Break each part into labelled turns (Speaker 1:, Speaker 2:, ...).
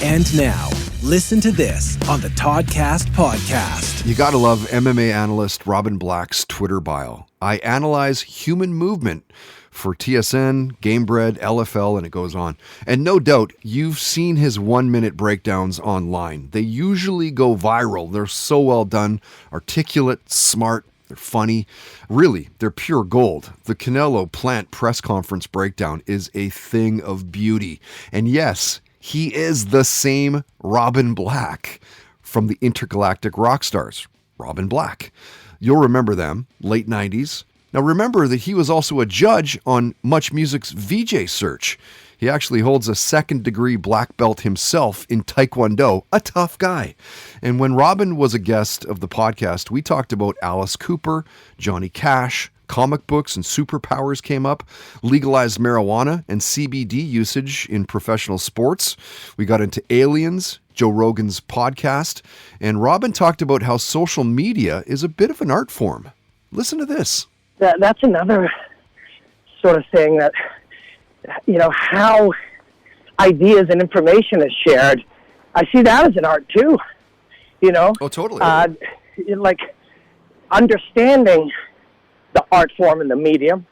Speaker 1: And now, listen to this on the Toddcast podcast.
Speaker 2: You gotta love MMA analyst Robin Black's Twitter bio. I analyze human movement for TSN, Gamebred, LFL, and it goes on. And no doubt, you've seen his 1-minute breakdowns online. They usually go viral. They're so well done, articulate, smart, they're funny. Really, they're pure gold. The Canelo Plant press conference breakdown is a thing of beauty. And yes, he is the same Robin Black from the Intergalactic Rockstars, Robin Black. You'll remember them, late 90s. Now remember that he was also a judge on Much Music's VJ Search. He actually holds a second-degree black belt himself in Taekwondo, a tough guy. And when Robin was a guest of the podcast, we talked about Alice Cooper, Johnny Cash, comic books and superpowers came up, legalized marijuana and CBD usage in professional sports. We got into aliens, Joe Rogan's podcast, and Robin talked about how social media is a bit of an art form. Listen to this.
Speaker 3: That's another sort of thing that, how ideas and information is shared. I see that as an art too,
Speaker 2: Oh, totally.
Speaker 3: Like understanding the art form and the medium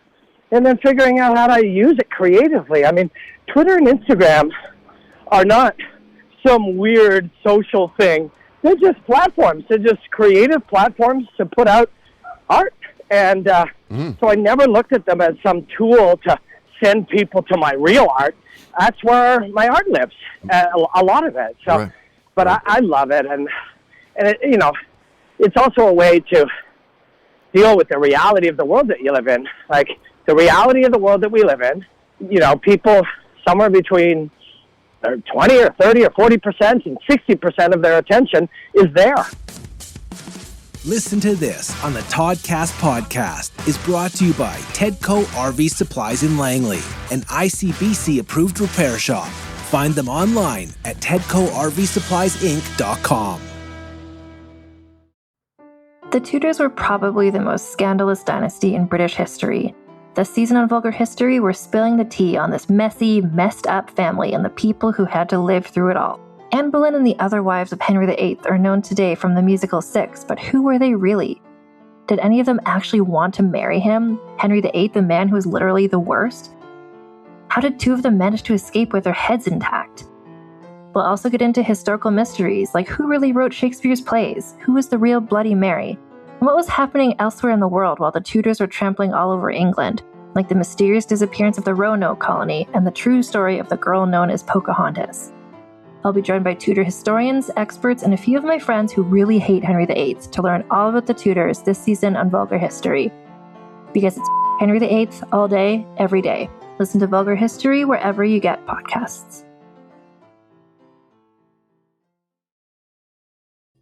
Speaker 3: and then figuring out how to use it creatively. I mean, Twitter and Instagram are not some weird social thing. They're just platforms. They're just creative platforms to put out art. And so I never looked at them as some tool to send people to my real art. That's where my art lives, a lot of it. So, right. But I love it, and it, it's also a way to deal with the reality of the world that you live in. Like the reality of the world that we live in, people somewhere between 20 or 30 or 40% and 60% of their attention is there.
Speaker 1: Listen to This on the Toddcast podcast is brought to you by Tedco RV Supplies in Langley, an ICBC-approved repair shop. Find them online at tedcorvsuppliesinc.com.
Speaker 4: The Tudors were probably the most scandalous dynasty in British history. This season on Vulgar History, we're spilling the tea on this messy, messed-up family and the people who had to live through it all. Anne Boleyn and the other wives of Henry VIII are known today from the musical Six, but who were they really? Did any of them actually want to marry him, Henry VIII, the man who was literally the worst? How did two of them manage to escape with their heads intact? We'll also get into historical mysteries, like who really wrote Shakespeare's plays, who was the real Bloody Mary, and what was happening elsewhere in the world while the Tudors were trampling all over England, like the mysterious disappearance of the Roanoke colony and the true story of the girl known as Pocahontas. I'll be joined by Tudor historians, experts, and a few of my friends who really hate Henry VIII to learn all about the Tudors this season on Vulgar History. Because it's Henry VIII all day, every day. Listen to Vulgar History wherever you get podcasts.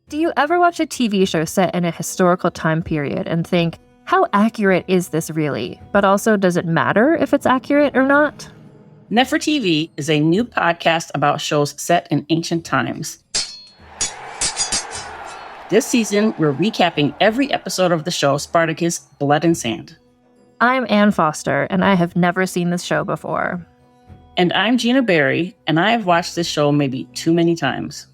Speaker 4: Do you ever watch a TV show set in a historical time period and think, how accurate is this really? But also, does it matter if it's accurate or not?
Speaker 5: Nefer TV is a new podcast about shows set in ancient times. This season, we're recapping every episode of the show Spartacus, Blood and Sand.
Speaker 4: I'm Ann Foster, and I have never seen this show before.
Speaker 5: And I'm Gina Berry, and I have watched this show maybe too many times.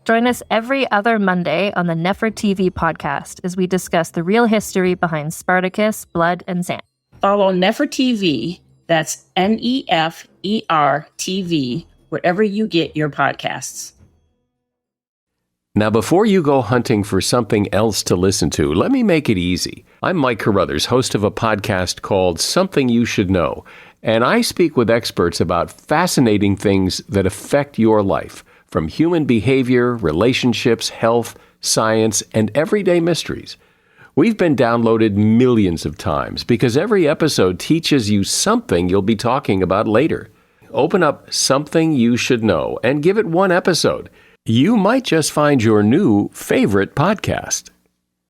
Speaker 4: Join us every other Monday on the Nefer TV podcast as we discuss the real history behind Spartacus, Blood and Sand.
Speaker 5: Follow Nefer TV, that's NEFER TV, wherever you get your podcasts.
Speaker 6: Now, before you go hunting for something else to listen to, let me make it easy. I'm Mike Carruthers, host of a podcast called Something You Should Know, and I speak with experts about fascinating things that affect your life, from human behavior, relationships, health, science, and everyday mysteries. We've been downloaded millions of times because every episode teaches you something you'll be talking about later. Open up Something You Should Know and give it one episode. You might just find your new favorite podcast.